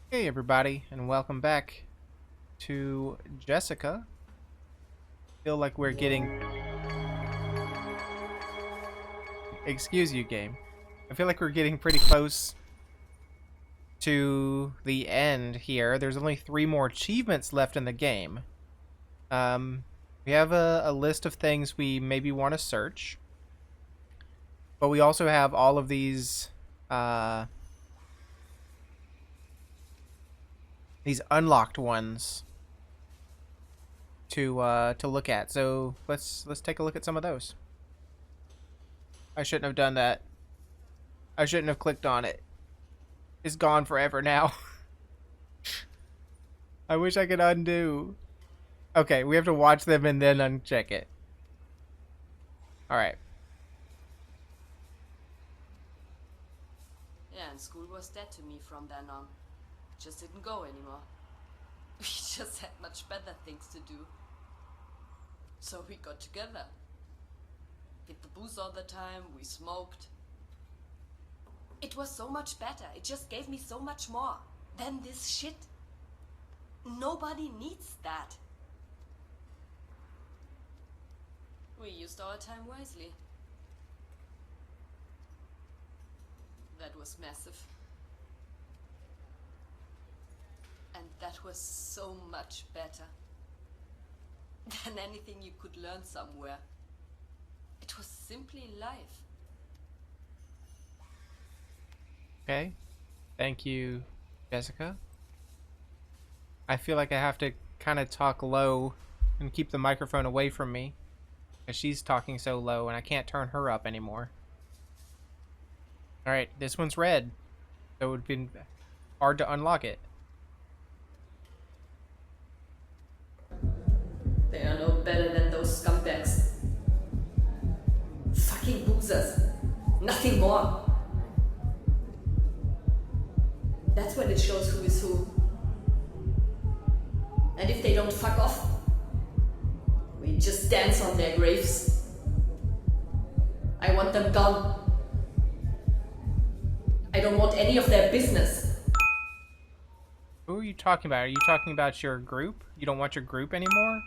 Hey everybody, and welcome back to Jessika. Feel like we're getting... Excuse you, game. I feel like we're getting pretty close to the end here. There's only 3 more achievements left in the game. We have a list of things we maybe want to search. But we also have all of these unlocked ones to look at. So let's take a look at some of those. I shouldn't have done that. I shouldn't have clicked on it. It's gone forever now. I wish I could undo. Okay, we have to watch them and then uncheck it. Alright. Yeah, and school was dead to me from then on. Just didn't go anymore. We just had much better things to do. So we got together. Hit the booze all the time, we smoked. It was so much better. It just gave me so much more than this shit. Nobody needs that. We used our time wisely. That was massive. And that was so much better than anything you could learn somewhere. It was simply life. Okay. Thank you, Jessica. I feel like I have to kind of talk low and keep the microphone away from me, because she's talking so low and I can't turn her up anymore. Alright, this one's red, so it would be hard to unlock it. They are no better than those scumbags. Fucking boozers. Nothing more. That's when it shows who is who. And if they don't fuck off, we just dance on their graves. I want them gone. I don't want any of their business. Who are you talking about? Are you talking about your group? You don't want your group anymore?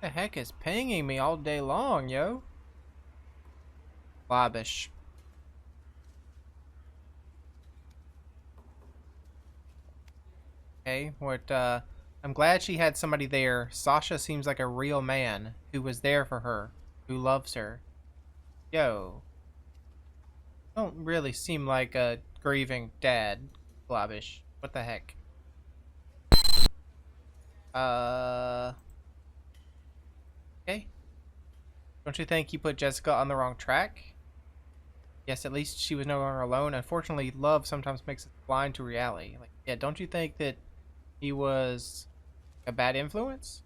The heck is pinging me all day long, yo? Lavish. Okay, I'm glad she had somebody there. Sasha seems like a real man who was there for her, who loves her. Yo. Don't really seem like a grieving dad, Lavish. What the heck? Okay. Don't you think you put Jessica on the wrong track? Yes, at least she was no longer alone. Unfortunately, love sometimes makes us blind to reality. Like, yeah, don't you think that he was a bad influence?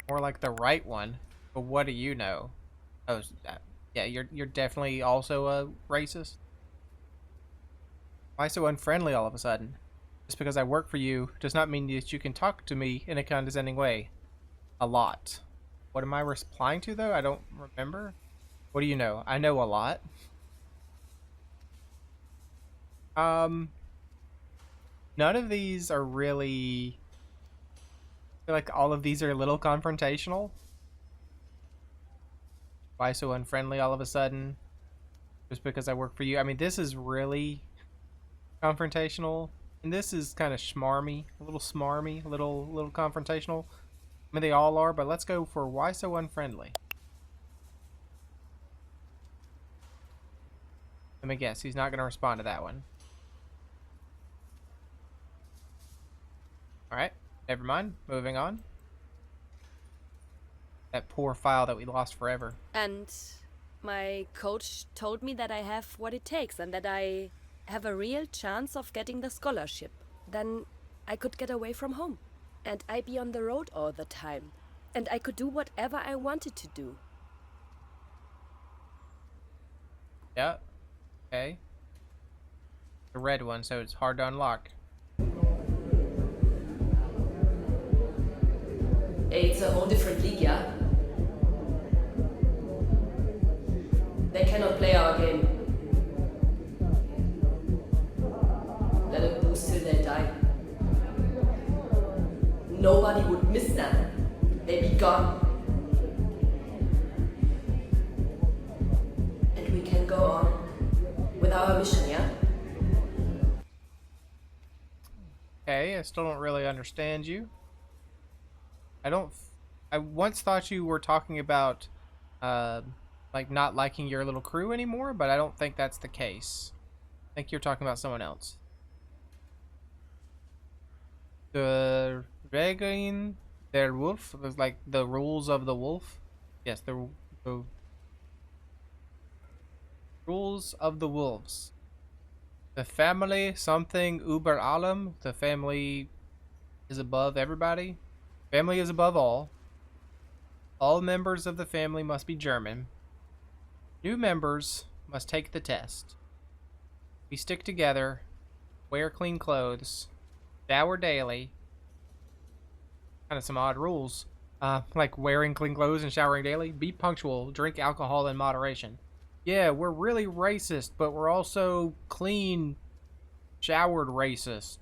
More like the right one. But what do you know? Oh, yeah, you're definitely also a racist. Why so unfriendly all of a sudden? Just because I work for you does not mean that you can talk to me in a condescending way. A lot. What am I replying to, though? I don't remember. What do you know? I know a lot. None of these are really... I feel like all of these are a little confrontational. Why so unfriendly all of a sudden? Just because I work for you? I mean, this is really confrontational. And this is kind of schmarmy. A little smarmy. A little confrontational. I mean, they all are, but let's go for why so unfriendly. Let me guess, he's not going to respond to that one. Alright, never mind. Moving on. That poor file that we lost forever. And my coach told me that I have what it takes and that I have a real chance of getting the scholarship. Then I could get away from home. And I'd be on the road all the time. And I could do whatever I wanted to do. Yeah. Okay. The red one, so it's hard to unlock. Hey, it's a whole different league, yeah? They cannot play our game. nobody would miss them. They'd be gone. And we can go on with our mission, yeah? Okay, I still don't really understand you. I once thought you were talking about, like not liking your little crew anymore, but I don't think that's the case. I think you're talking about someone else. The Regeln der Wolf was like the rules of the wolf. Yes, the rules of the wolves. The family something über allem. The family is above everybody. Family is above all. All members of the family must be German. New members must take the test. We stick together, wear clean clothes, shower daily. Kind of some odd rules. Like wearing clean clothes and showering daily. Be punctual, drink alcohol in moderation. Yeah, we're really racist, but we're also clean, showered racist.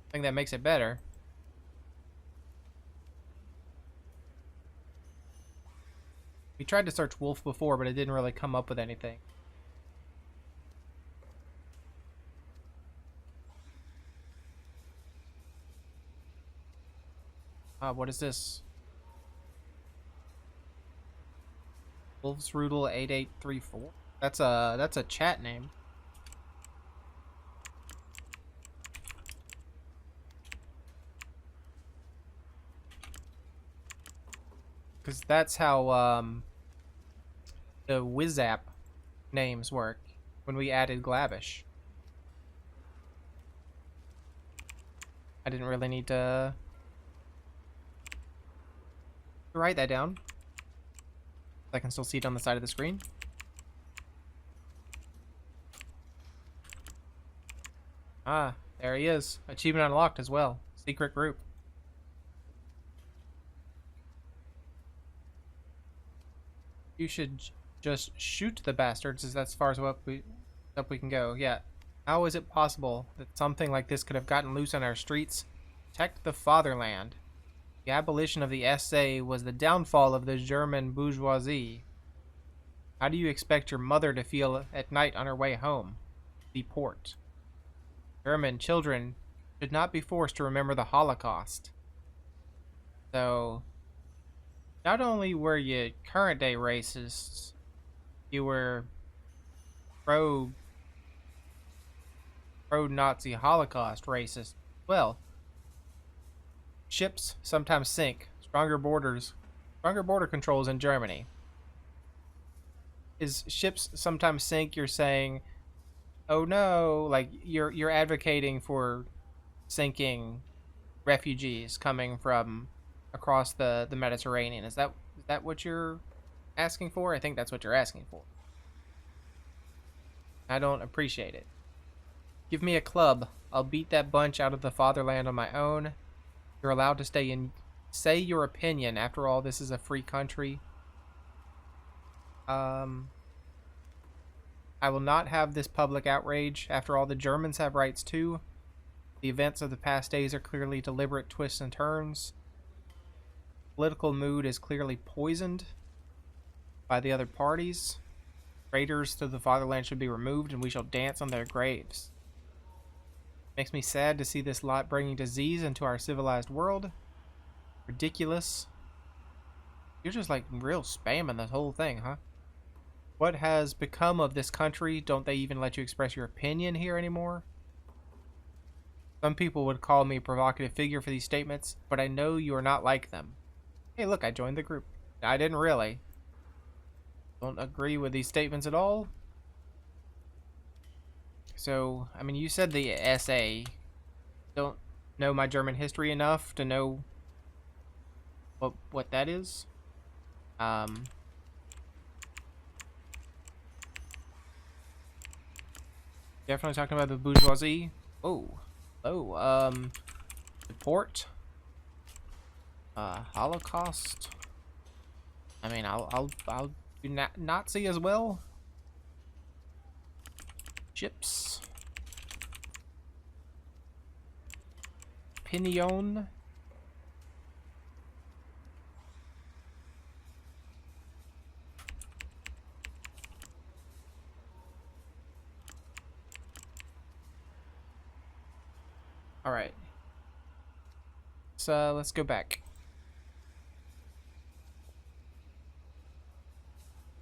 I think that makes it better. We tried to search wolf before, but it didn't really come up with anything. What is this? Wolfsrudel 8834. That's a chat name. Because that's how the WizApp names work when we added Glavish. I didn't really need to write that down. I can still see it on the side of the screen. Ah, there he is. Achievement unlocked as well. Secret group. You should just shoot the bastards, as that's as far as up we can go. Yeah. How is it possible that something like this could have gotten loose on our streets? Protect the fatherland. The abolition of the SA was the downfall of the German bourgeoisie. How do you expect your mother to feel at night on her way home? Deport. German children should not be forced to remember the Holocaust. So, not only were you current day racists, you were pro-Nazi Holocaust racist. Well, ships sometimes sink. Stronger border controls in Germany. Is ships sometimes sink? You're saying, oh no, like you're advocating for sinking refugees coming from across the Mediterranean. Is that what you're asking for? I think that's what you're asking for. I don't appreciate it. Give me a club. I'll beat that bunch out of the fatherland on my own. You're allowed to stay and say your opinion. After all, this is a free country. I will not have this public outrage. After all, the Germans have rights too. The events of the past days are clearly deliberate twists and turns. Political mood is clearly poisoned by the other parties. Traitors to the fatherland should be removed, and we shall dance on their graves. Makes me sad to see this lot bringing disease into our civilized world. Ridiculous. You're just like real spamming this whole thing, huh? What has become of this country? Don't they even let you express your opinion here anymore? Some people would call me a provocative figure for these statements, but I know you are not like them. Hey, look, I joined the group. I didn't really. Don't agree with these statements at all. So, I mean, you said the SA. Don't know my German history enough to know what that is. Definitely talking about the bourgeoisie. Oh, deport. Holocaust. I mean, I'll do Nazi as well. Chips. Pinion. Alright. Let's go back.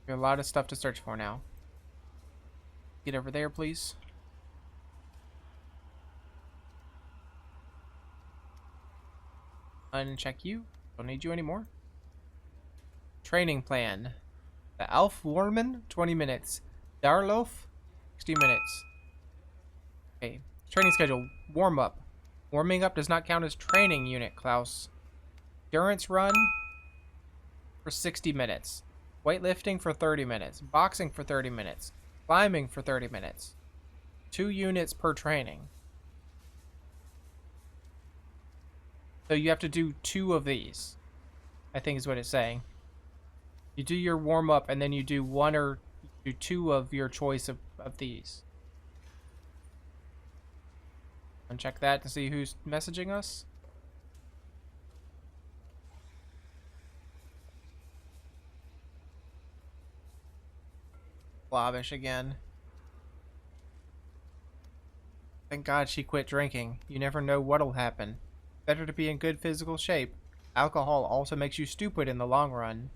Got a lot of stuff to search for now. Get over there, please. Uncheck you. Don't need you anymore. Training plan. The Alf Warman, 20 minutes. Darlof, 60 minutes. Okay. Training schedule. Warm up. Warming up does not count as training unit, Klaus. Endurance run for 60 minutes. Weightlifting for 30 minutes. Boxing for 30 minutes. Climbing for 30 minutes. 2 units per training. So you have to do 2 of these, I think is what it's saying. You do your warm-up, and then you do 1 or do 2 of your choice of these. Uncheck that to see who's messaging us. Blobbish again. Thank God she quit drinking. You never know what'll happen. Better to be in good physical shape. Alcohol also makes you stupid in the long run.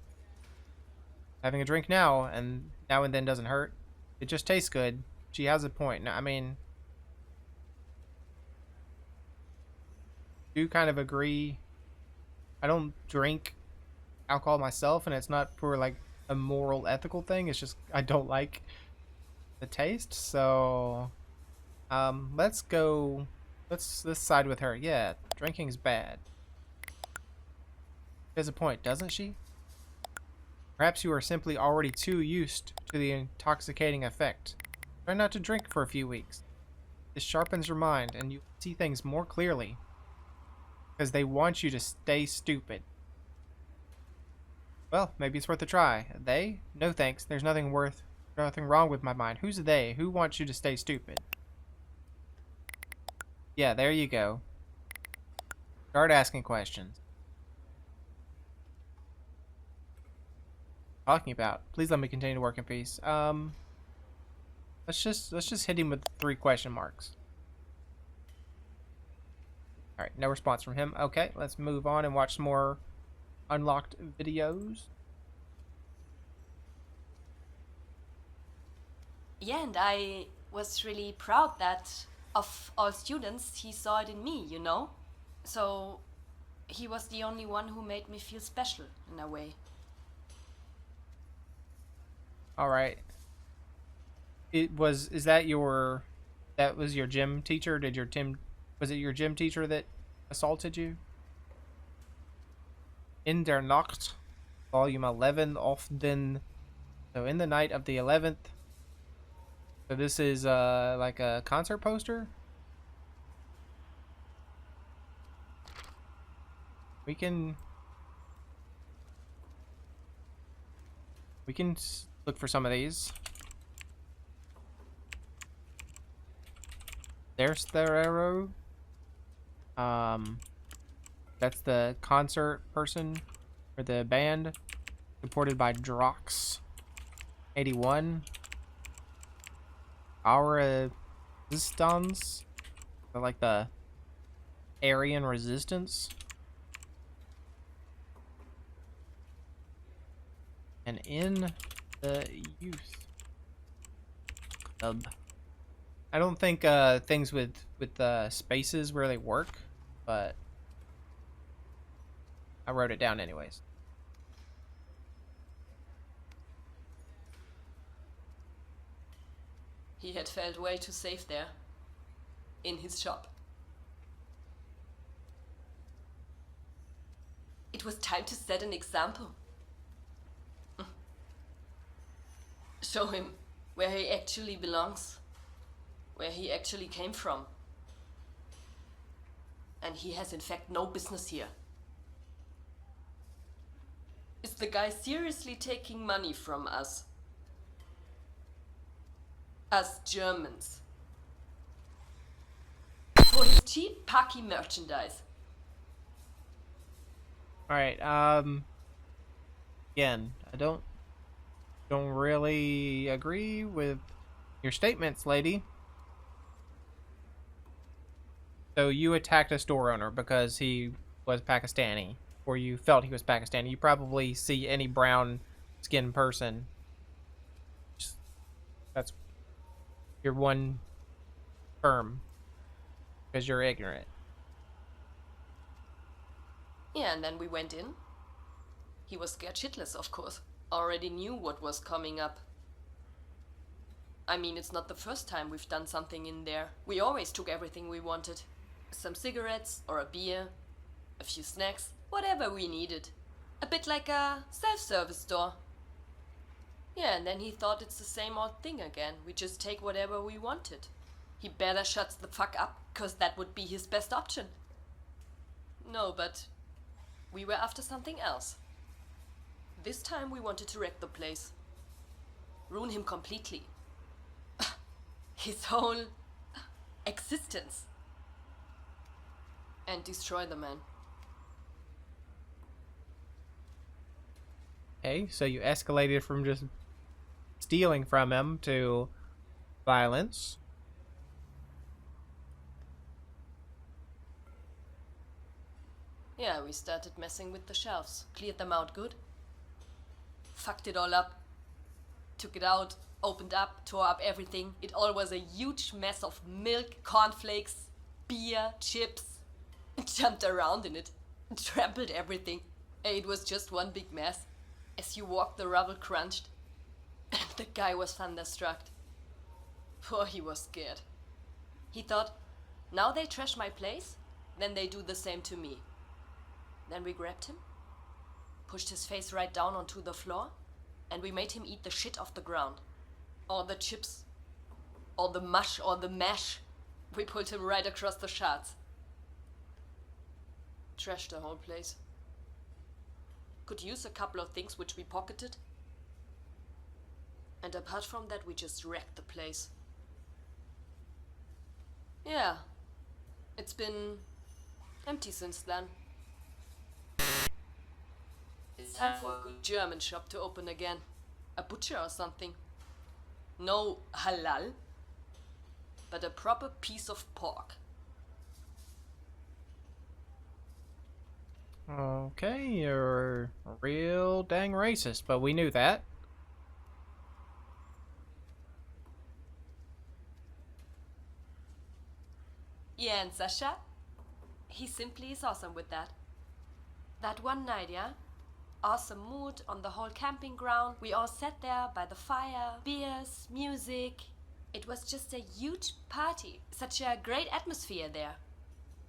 Having a drink now and then doesn't hurt. It just tastes good. She has a point. I mean, do kind of agree. I don't drink alcohol myself, and it's not for like a moral, ethical thing. It's just I don't like the taste. So, let's go. Let's side with her. Yeah, drinking's bad. She has a point, doesn't she? Perhaps you are simply already too used to the intoxicating effect. Try not to drink for a few weeks. This sharpens your mind, and you see things more clearly. Because they want you to stay stupid. Well, maybe it's worth a try. They? No thanks. There's nothing wrong with my mind. Who's they? Who wants you to stay stupid? Yeah, there you go. Start asking questions. Talking about. Please let me continue to work in peace. Let's just hit him with 3 question marks. Alright, no response from him. Okay, let's move on and watch some more unlocked videos. Yeah, and I was really proud that of all students, he saw it in me, you know? So he was the only one who made me feel special in a way. Alright. Is that your gym teacher? Was it your gym teacher that assaulted you? In der Nacht, volume 11, often. So in the night of the 11th. So this is like a concert poster. We can look for some of these. There's the arrow. That's the concert person or the band, supported by Drox 81. Our resistance, like the Aryan resistance. And in the youth club. I don't think things with spaces really work, but I wrote it down anyways. He had felt way too safe there. In his shop. It was time to set an example. Show him where he actually belongs. Where he actually came from. And he has in fact no business here. Is the guy seriously taking money from us? Us Germans. For his cheap Paki merchandise. Alright, again, I don't really agree with your statements, lady. So you attacked a store owner because he was Pakistani, or you felt he was Pakistani. You probably see any brown skinned person. Just, that's your one term because you're ignorant. Yeah, and then we went in. He was scared shitless, of course. Already knew what was coming up. I mean, it's not the first time we've done something in there. We always took everything we wanted. Some cigarettes or a beer, a few snacks, whatever we needed. A bit like a self-service store. Yeah, and then he thought it's the same old thing again. We just take whatever we wanted. He better shuts the fuck up, cause that would be his best option. No, but we were after something else. This time we wanted to wreck the place. Ruin him completely. His whole existence. And destroy the man. Okay, so you escalated from just stealing from him to violence. Yeah, we started messing with the shelves. Cleared them out good. Fucked it all up. Took it out, opened up, tore up everything. It all was a huge mess of milk, cornflakes, beer, chips. Jumped around in it. Trampled everything. It was just one big mess. As you walked, the rubble crunched. And the guy was thunderstruck. Poor, he was scared. He thought, now they trash my place, then they do the same to me. Then we grabbed him, pushed his face right down onto the floor, and we made him eat the shit off the ground. All the chips, all the mush, all the mash. We pulled him right across the shards. Trashed the whole place. Could use a couple of things which we pocketed. And apart from that, we just wrecked the place. Yeah, it's been empty since then. It's time for a good German shop to open again. A butcher or something. No halal, but a proper piece of pork. Okay, you're a real dang racist, but we knew that. Yeah, and Sasha? He simply is awesome with that. That one night, yeah? Awesome mood on the whole camping ground. We all sat there by the fire, beers, music. It was just a huge party. Such a great atmosphere there.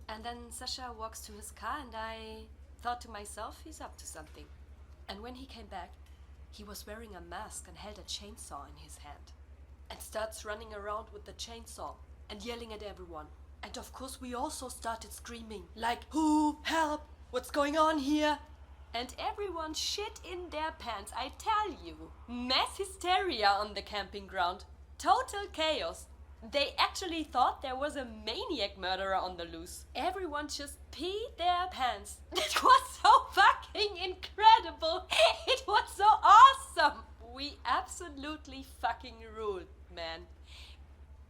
And then Sasha walks to his car and I thought to myself, he's up to something. And when he came back, he was wearing a mask and held a chainsaw in his hand. And starts running around with the chainsaw and yelling at everyone. And of course we also started screaming, like, who? Help! What's going on here? And everyone shit in their pants, I tell you. Mass hysteria on the camping ground. Total chaos. They actually thought there was a maniac murderer on the loose. Everyone just peed their pants. It was so fucking incredible. It was so awesome. We absolutely fucking ruled, man.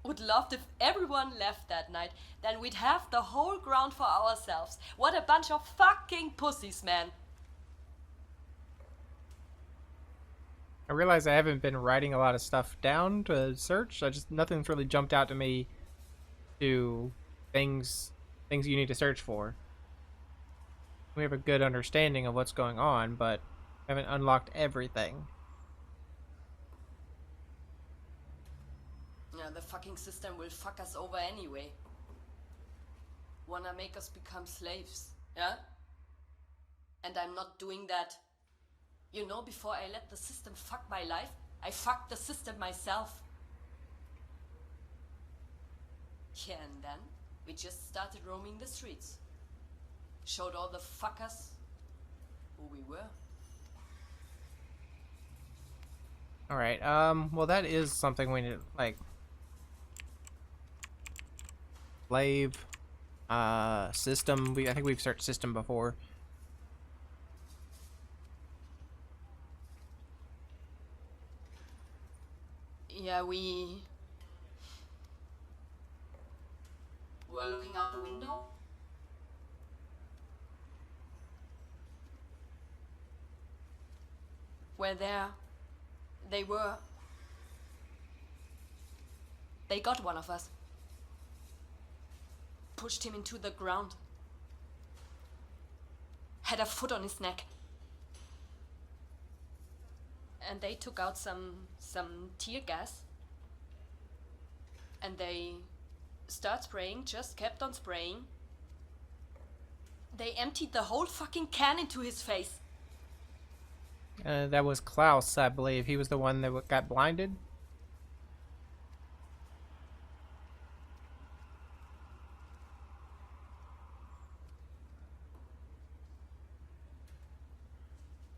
Would loved if everyone left that night. Then we'd have the whole ground for ourselves. What a bunch of fucking pussies, man. I realize I haven't been writing a lot of stuff down to search. Nothing's really jumped out to me to things you need to search for. We have a good understanding of what's going on, but haven't unlocked everything. Yeah, the fucking system will fuck us over anyway. Wanna make us become slaves, yeah? And I'm not doing that. You know, before I let the system fuck my life, I fucked the system myself. Yeah, and then we just started roaming the streets. Showed all the fuckers who we were. Alright, well that is something we need, like... Slave... system. I think we've searched system before. Yeah, we were looking out the window? Where there, they were. They got one of us. Pushed him into the ground. Had a foot on his neck. And they took out some tear gas. And they start spraying, just kept on spraying. They emptied the whole fucking can into his face. That was Klaus, I believe. He was the one that got blinded.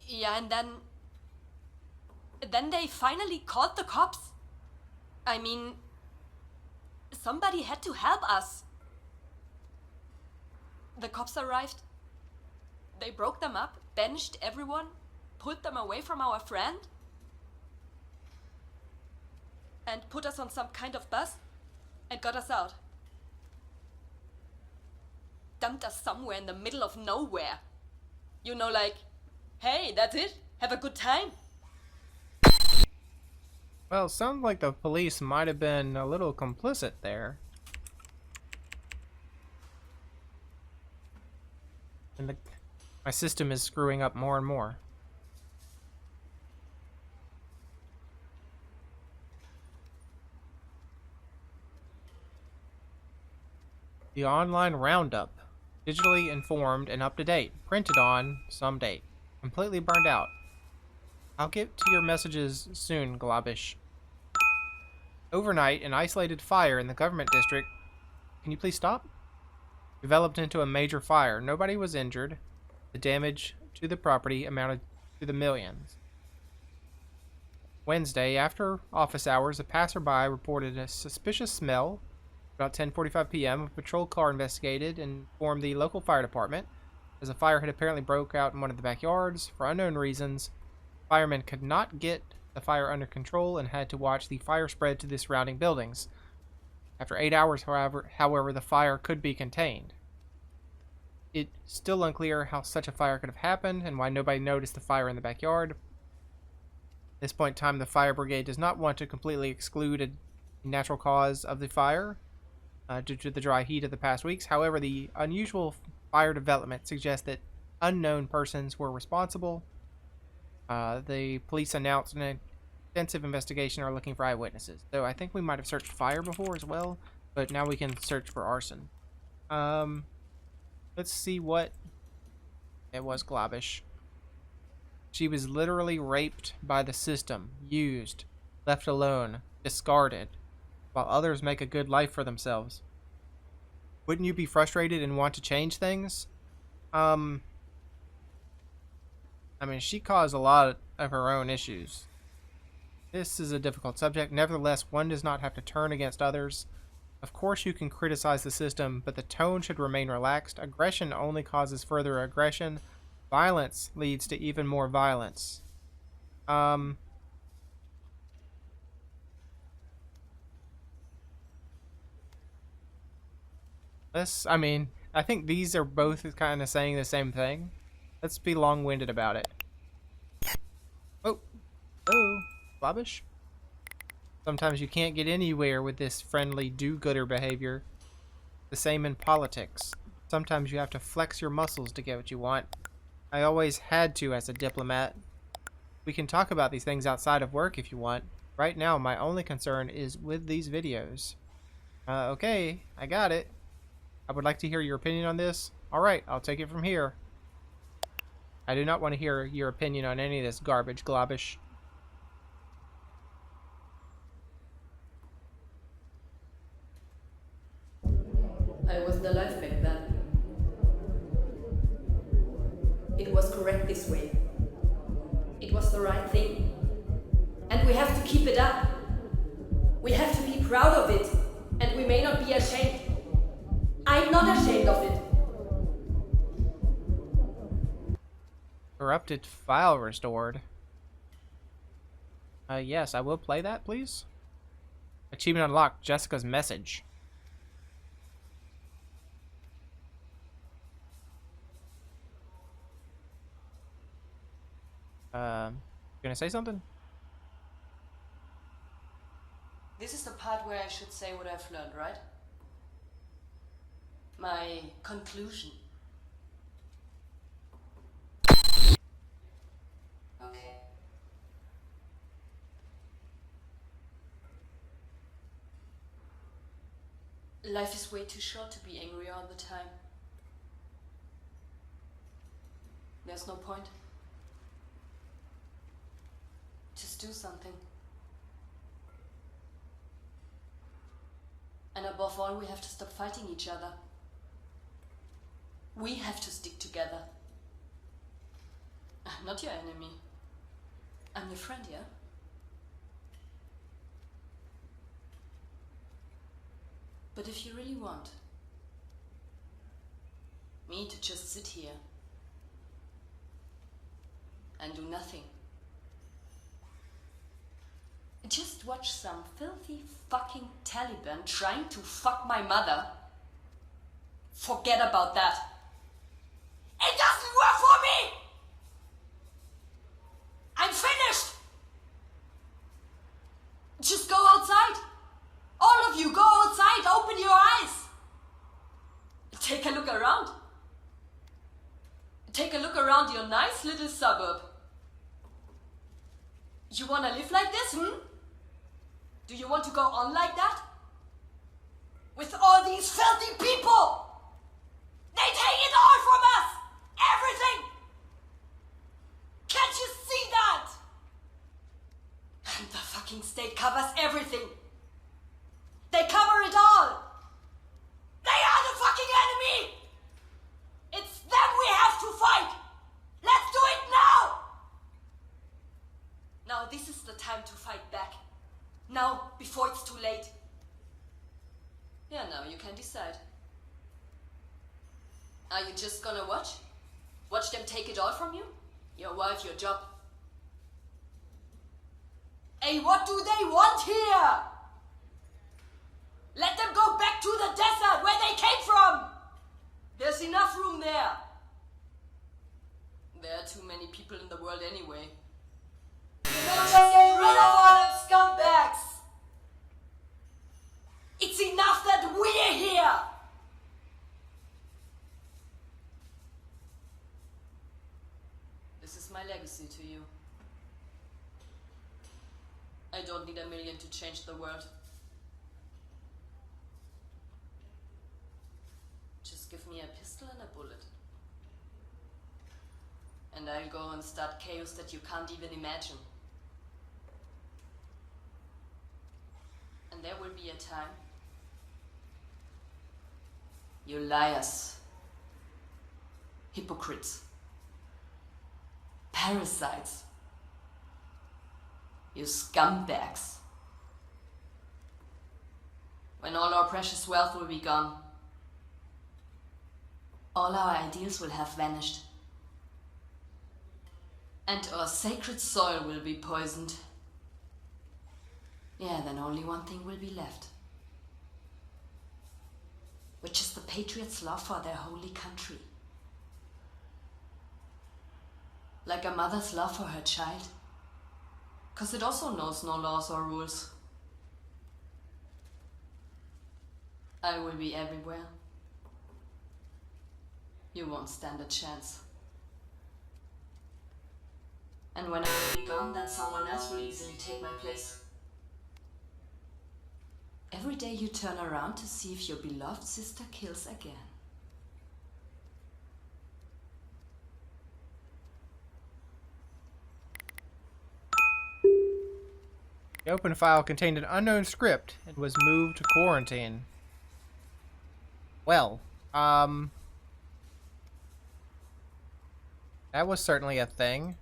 Yeah, and then they finally called the cops. I mean, somebody had to help us. The cops arrived. They broke them up, benched everyone, pulled them away from our friend, and put us on some kind of bus and got us out. Dumped us somewhere in the middle of nowhere. You know, like, hey, that's it? Have a good time? Well, it sounds like the police might have been a little complicit there. And my system is screwing up more and more. The online roundup. Digitally informed and up to date. Printed on some date. Completely burned out. I'll get to your messages soon, Globish. Overnight, an isolated fire in the government district. Can you please stop? Developed into a major fire. Nobody was injured. The damage to the property amounted to the millions. Wednesday, after office hours, a passerby reported a suspicious smell. About 10:45 p.m., a patrol car investigated and informed the local fire department, as a fire had apparently broke out in one of the backyards. For unknown reasons, firemen could not get the fire under control and had to watch the fire spread to the surrounding buildings. After 8 hours, however, the fire could be contained. It's still unclear how such a fire could have happened and why nobody noticed the fire in the backyard. At this point in time, the fire brigade does not want to completely exclude a natural cause of the fire due to the dry heat of the past weeks. However, the unusual fire development suggests that unknown persons were responsible. The police announced an extensive investigation are looking for eyewitnesses. So I think we might have searched fire before as well, but now we can search for arson. Let's see what it was. Globish. She was literally raped by the system, used, left alone, discarded, while others make a good life for themselves. Wouldn't you be frustrated and want to change things? I mean, she caused a lot of her own issues. This is a difficult subject. Nevertheless, one does not have to turn against others. Of course, you can criticize the system, but the tone should remain relaxed. Aggression only causes further aggression. Violence leads to even more violence. I mean, I think these are both kind of saying the same thing. Let's be long-winded about it. Oh. Oh. Globish? Sometimes you can't get anywhere with this friendly do-gooder behavior. The same in politics. Sometimes you have to flex your muscles to get what you want. I always had to as a diplomat. We can talk about these things outside of work if you want. Right now, my only concern is with these videos. Okay, I got it. I would like to hear your opinion on this. Alright, I'll take it from here. I do not want to hear your opinion on any of this garbage, Globish. I wasn't alive back then. It was correct this way. It was the right thing. And we have to keep it up. We have to be proud of it. And we may not be ashamed. I'm not ashamed of it. Corrupted file restored. Yes, I will play that, please. Achievement unlocked. Jessica's message. Gonna say something? This is the part where I should say what I've learned, right? My conclusion. Okay. Life is way too short to be angry all the time. There's no point. Just do something. And above all, we have to stop fighting each other. We have to stick together. I'm not your enemy. I'm your friend, yeah? But if you really want me to just sit here and do nothing, just watch some filthy fucking Taliban trying to fuck my mother, forget about that. It doesn't work for me! I'm finished! Just go outside. All of you, go outside, open your eyes. Take a look around. Take a look around your nice little suburb. You wanna live like this, Do you want to go on like that? With all these filthy people! They take it all from us! Everything! Can't you see that? And the fucking state covers everything. They cover it all! They are the fucking enemy! It's them we have to fight! Let's do it now! Now this is the time to fight back. Now, before it's too late. Yeah, now you can decide. Are you just gonna watch? Watch them take it all from you? Your wife, your job. Hey, what do they want here? Let them go back to the desert where they came from! There's enough room there. There are too many people in the world anyway. You better just get rid of all them scumbags! It's enough that we're here! This is my legacy to you. I don't need a million to change the world. Just give me a pistol and a bullet. And I'll go and start chaos that you can't even imagine. And there will be a time. You liars. Hypocrites. Parasites. You scumbags. When all our precious wealth will be gone. All our ideals will have vanished. And our sacred soil will be poisoned. Yeah, then only one thing will be left. Which is the patriots' love for their holy country. Like a mother's love for her child. 'Cause it also knows no laws or rules. I will be everywhere. You won't stand a chance. And when I will be gone, then someone else will easily take my place. Every day you turn around to see if your beloved sister kills again. The open file contained an unknown script and was moved to quarantine. Well, that was certainly a thing.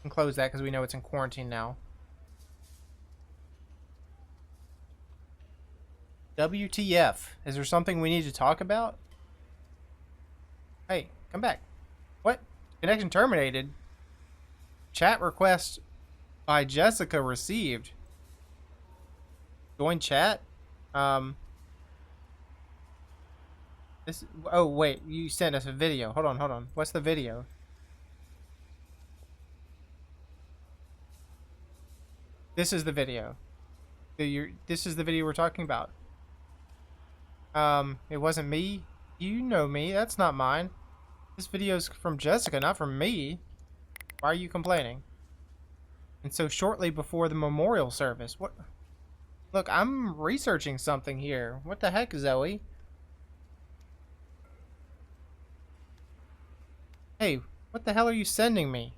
We can close that because we know it's in quarantine now. WTF? Is there something we need to talk about? Hey, come back. What? Connection terminated. Chat request by Jessika received. Join chat? This. Oh wait, you sent us a video. Hold on. What's the video? This is the video. This is the video we're talking about. It wasn't me. You know me. That's not mine. This video's from Jessica, not from me. Why are you complaining? And so shortly before the memorial service, what? Look, I'm researching something here. What the heck, Zoe? Hey, what the hell are you sending me?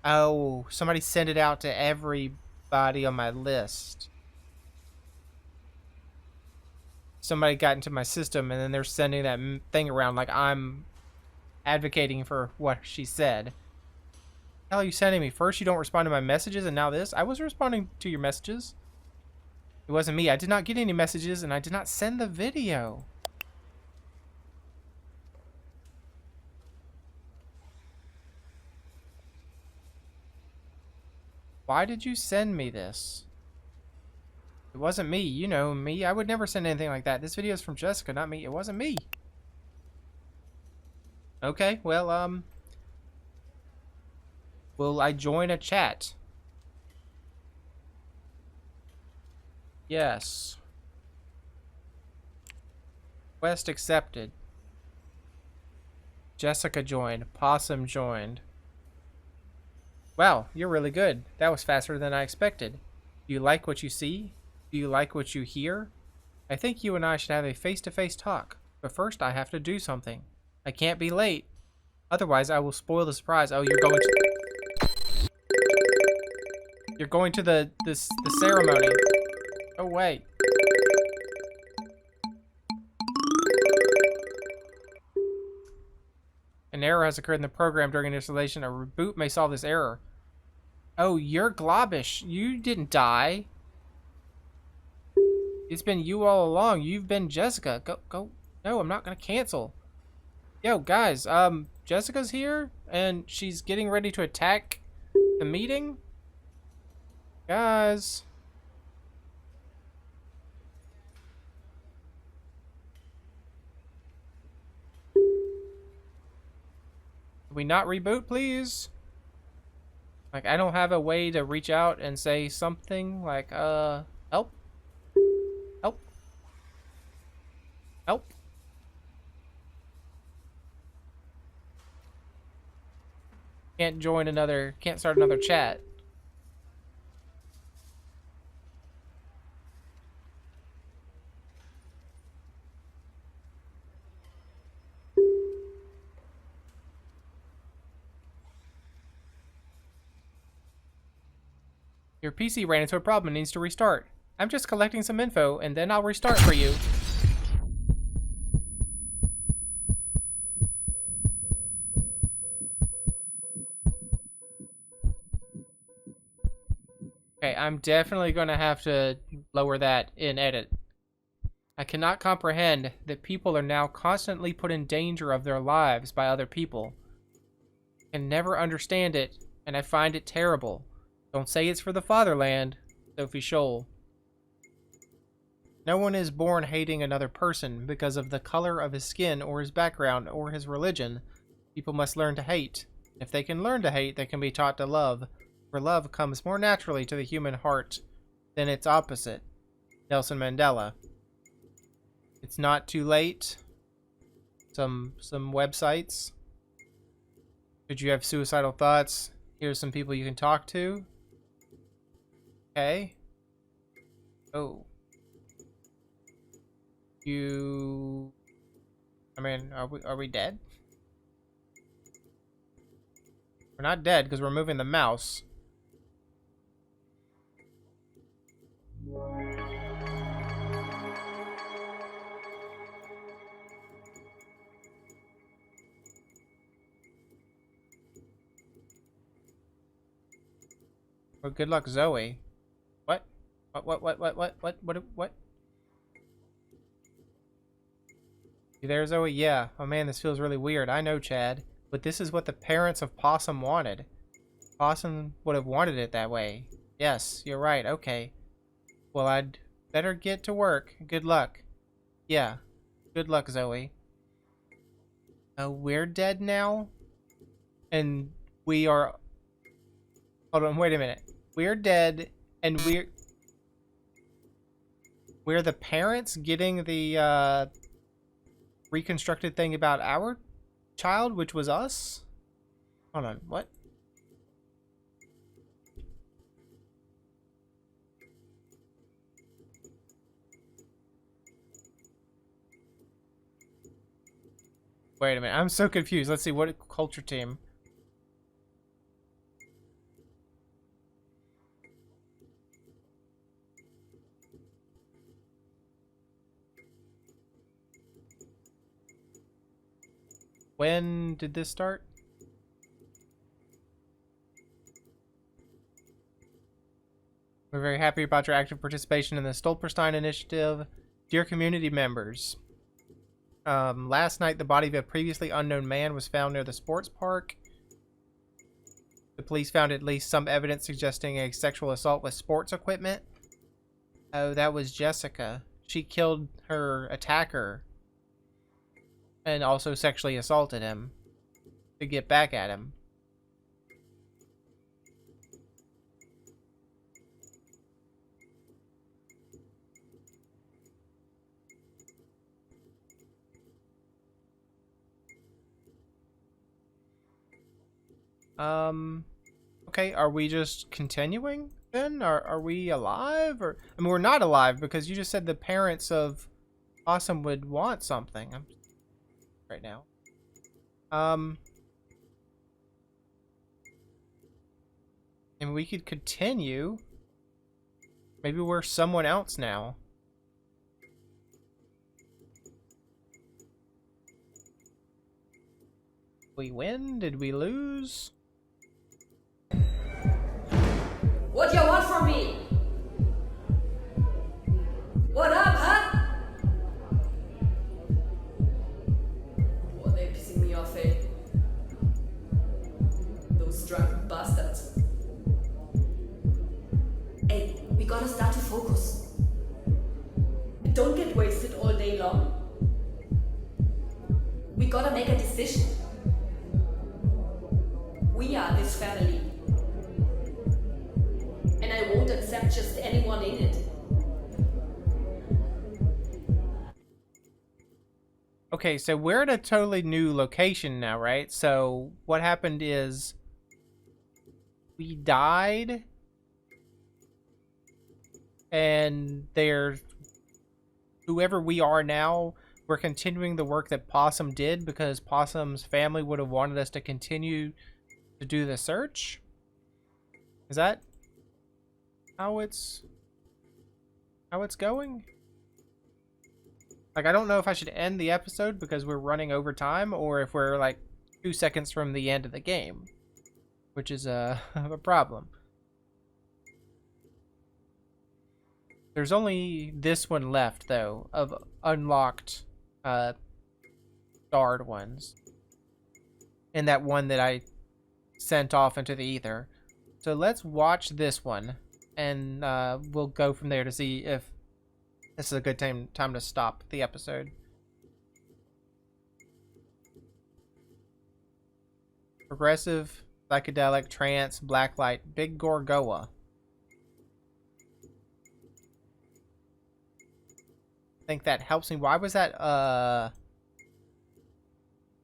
Oh, somebody sent it out to everybody on my list. Somebody got into my system and then they're sending that thing around like I'm advocating for what she said. What the hell are you sending me? First you don't respond to my messages and now this? I was responding to your messages. It wasn't me. I did not get any messages and I did not send the video. Why did you send me this? It wasn't me. You know me. I would never send anything like that. This video is from Jessica, not me. It wasn't me. Okay, well, will I join a chat? Yes. Quest accepted. Jessica joined. Possum joined. Wow, you're really good. That was faster than I expected. Do you like what you see? Do you like what you hear? I think you and I should have a face-to-face talk. But first, I have to do something. I can't be late. Otherwise, I will spoil the surprise. Oh, you're going to the ceremony. Oh, wait. An error has occurred in the program during installation. A reboot may solve this error. Oh, you're Globbish. You didn't die. It's been you all along. You've been Jessica. Go. No, I'm not gonna cancel. Yo, guys, Jessica's here, and she's getting ready to attack the meeting. Guys. Can we not reboot, please? Like, I don't have a way to reach out and say something like, help? Help? Help? Can't start another chat. Your PC ran into a problem and needs to restart. I'm just collecting some info, and then I'll restart for you. Okay, I'm definitely going to have to lower that in edit. I cannot comprehend that people are now constantly put in danger of their lives by other people. I can never understand it, and I find it terrible. Don't say it's for the fatherland, Sophie Scholl. No one is born hating another person because of the color of his skin or his background or his religion. People must learn to hate. If they can learn to hate, they can be taught to love. For love comes more naturally to the human heart than its opposite. Nelson Mandela. It's not too late. Some websites. Should you have suicidal thoughts? Here's some people you can talk to. Okay. Oh. I mean, are we dead? We're not dead because we're moving the mouse. Well, good luck, Zoe. What? What? You there, Zoe? Yeah. Oh man, this feels really weird. I know, Chad. But this is what the parents of Possum wanted. Possum would have wanted it that way. Yes, you're right. Okay. Well, I'd better get to work. Good luck. Yeah. Good luck, Zoe. We're dead now? And we are... Hold on, wait a minute. We're dead, And we're the parents getting the reconstructed thing about our child, which was us? Hold on, what? Wait a minute, I'm so confused. Let's see, what culture team? When did this start? We're very happy about your active participation in the Stolperstein initiative. Dear community members, last night the body of a previously unknown man was found near the sports park. The police found at least some evidence suggesting a sexual assault with sports equipment. Oh, that was Jessika. She killed her attacker and also sexually assaulted him to get back at him. Okay, are we just continuing then? Are we alive? Or I mean, we're not alive because you just said the parents of Awesome would want something. I'm right now. And we could continue. Maybe we're someone else now. We win? Did we lose? What you want from me? What up, huh? Oh, they pissing me off, eh? Those drunk bastards. Hey, we gotta start to focus. Don't get wasted all day long. We gotta make a decision. We are this family. And I won't accept just anyone in it. Okay, so we're at a totally new location now, right? So what happened is we died and whoever we are now, we're continuing the work that Possum did because Possum's family would have wanted us to continue to do the search. Is that how it's going? Like, I don't know if I should end the episode because we're running over time or if we're like 2 seconds from the end of the game, which is a problem. There's only this one left though of unlocked starred ones, and that one that I sent off into the ether. So let's watch this one and we'll go from there to see if this is a good time to stop the episode. Progressive, psychedelic, trance, blacklight, big Gorgoa. I think that helps me. Why was that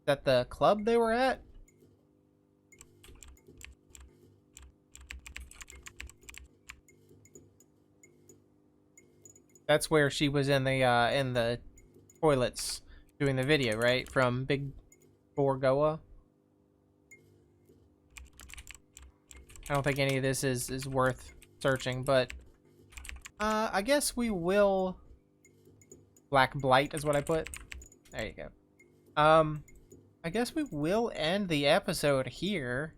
that the club they were at? That's where she was in the toilets doing the video, right? From Big Gorgoa. I don't think any of this is worth searching, but I guess we will. Black Blight is what I put. There you go. I guess we will end the episode here.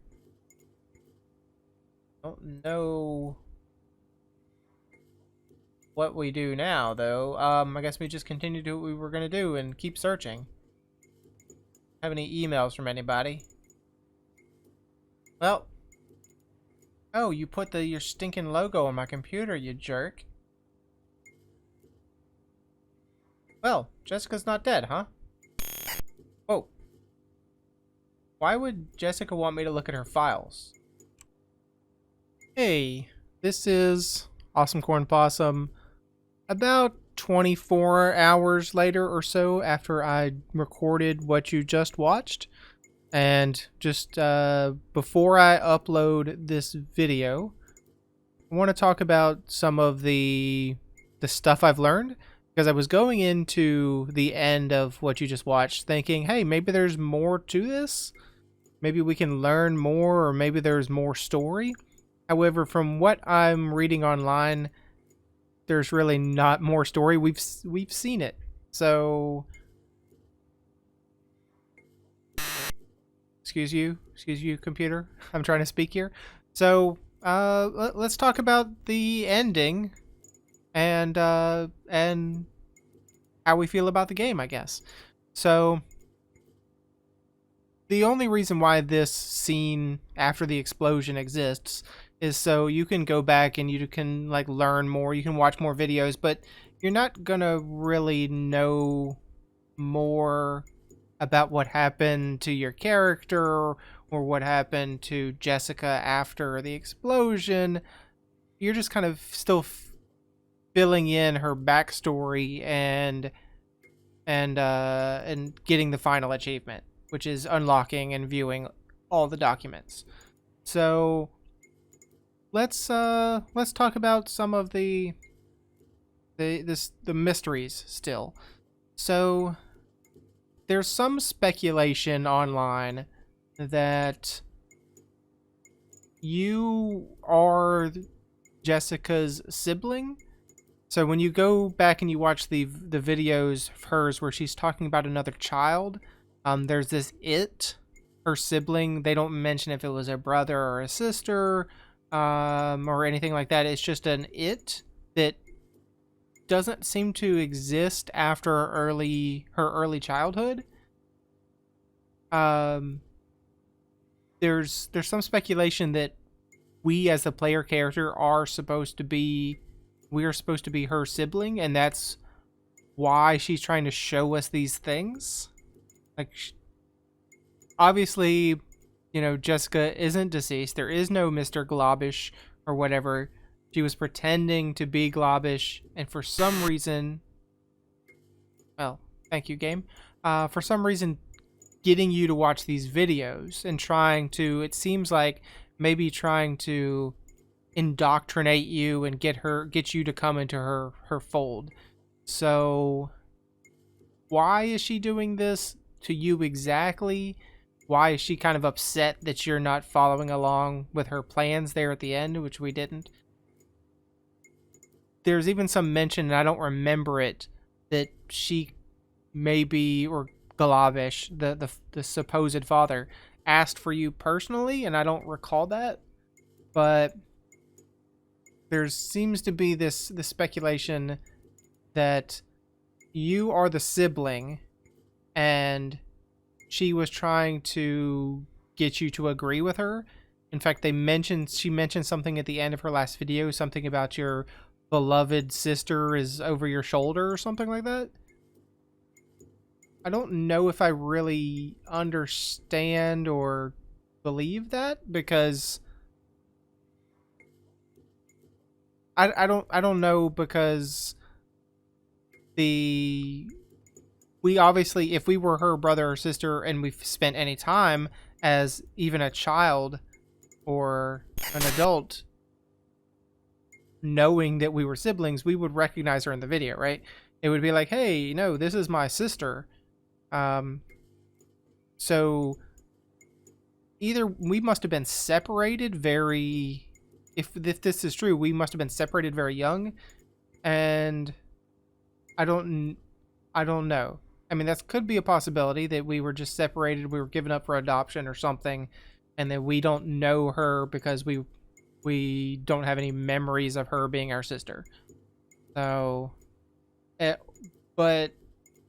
Don't know what we do now, though. I guess we just continue to do what we were gonna do and keep searching. Have any emails from anybody? Well. Oh, you put your stinking logo on my computer, you jerk. Well, Jessica's not dead, huh? Whoa. Why would Jessika want me to look at her files? Hey, This is Awesome Corn Possum about 24 hours later or so after I recorded what you just watched. And just before I upload this video, I want to talk about some of the stuff I've learned, because I was going into the end of what you just watched thinking, hey, maybe there's more to this. Maybe we can learn more, or maybe there's more story. However, from what I'm reading online, there's really not more story. We've seen it. So, excuse you, computer. I'm trying to speak here. So, let's talk about the ending and how we feel about the game, I guess. So, the only reason why this scene after the explosion exists is so you can go back and you can like learn more, you can watch more videos, but you're not gonna really know more about what happened to your character or what happened to Jessica after the explosion. You're just kind of still filling in her backstory and getting the final achievement, which is unlocking and viewing all the documents. So let's talk about some of the mysteries still. So there's some speculation online that you are Jessica's sibling. So when you go back and you watch the videos of hers where she's talking about another child, there's this her sibling. They don't mention if it was a brother or a sister, or anything like that. It's just an it that doesn't seem to exist after her early childhood. Um, there's some speculation that we as the player character are supposed to be her sibling, and that's why she's trying to show us these things. Like, obviously, you know, Jessica isn't deceased. There is no Mr. Globish or whatever. She was pretending to be Globish, and for some reason, well, thank you, game. For some reason, getting you to watch these videos and it seems like maybe trying to indoctrinate you and get you to come into her fold. So why is she doing this to you exactly? Why is she kind of upset that you're not following along with her plans there at the end, which we didn't? There's even some mention, and I don't remember it, that she maybe, or Galavish, the supposed father, asked for you personally, and I don't recall that. But there seems to be this speculation that you are the sibling, and she was trying to get you to agree with her. In fact, she mentioned something at the end of her last video, something about your beloved sister is over your shoulder or something like that. I don't know if I really understand or believe that, because I don't know, because we obviously, if we were her brother or sister and we've spent any time as even a child or an adult knowing that we were siblings, we would recognize her in the video, right? It would be like, hey, no, this is my sister. So either we must have been separated very, if this is true, we must have been separated very young, and I don't know. I mean, that could be a possibility, that we were just separated, we were given up for adoption or something, and that we don't know her because we don't have any memories of her being our sister. So, but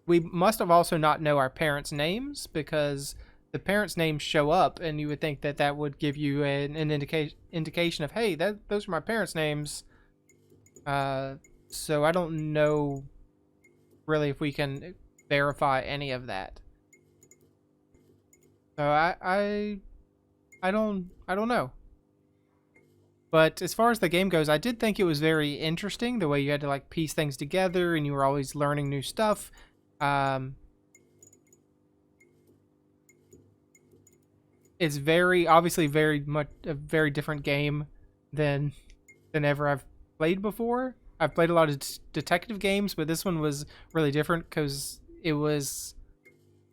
we must have also not know our parents' names, because the parents' names show up, and you would think that that would give you an indication of, hey, those are my parents' names. So I don't know really if we can verify any of that. So I don't know. But as far as the game goes, I did think it was very interesting the way you had to like piece things together and you were always learning new stuff. It's very obviously very much a very different game than ever I've played before. I've played a lot of detective games, but this one was really different because it was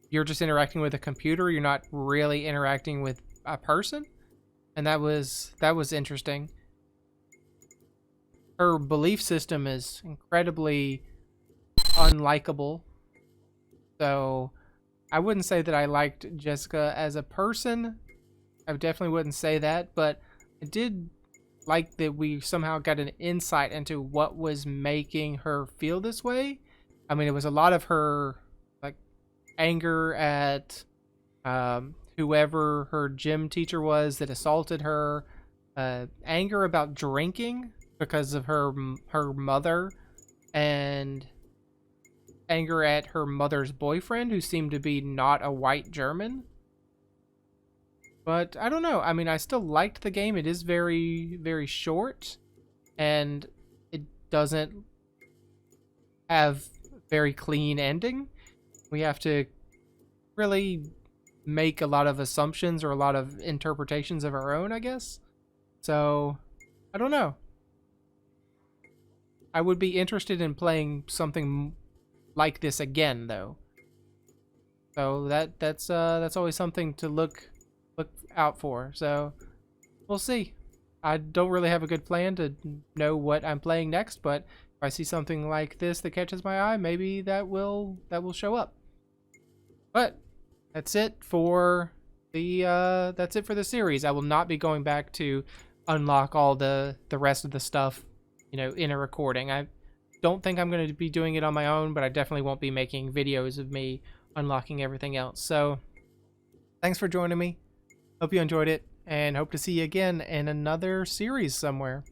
you're just interacting with a computer. You're not really interacting with a person, and that was interesting. Her belief system is incredibly unlikable, so I wouldn't say that I liked Jessica as a person. I definitely wouldn't say that, but I did like that we somehow got an insight into what was making her feel this way. I mean, it was a lot of her like anger at whoever her gym teacher was that assaulted her, anger about drinking because of her mother, and anger at her mother's boyfriend who seemed to be not a white German. But I don't know. I mean, I still liked the game. It is very, very short, and it doesn't have very clean ending. We have to really make a lot of assumptions or a lot of interpretations of our own, I guess. So, I don't know. I would be interested in playing something like this again, though. So that's always something to look out for. So we'll see. I don't really have a good plan to know what I'm playing next, but if I see something like this that catches my eye, maybe that will show up. But that's it for the series. I will not be going back to unlock all the rest of the stuff, in a recording. I don't think I'm going to be doing it on my own, but I definitely won't be making videos of me unlocking everything else. So thanks for joining me. Hope you enjoyed it, and hope to see you again in another series somewhere.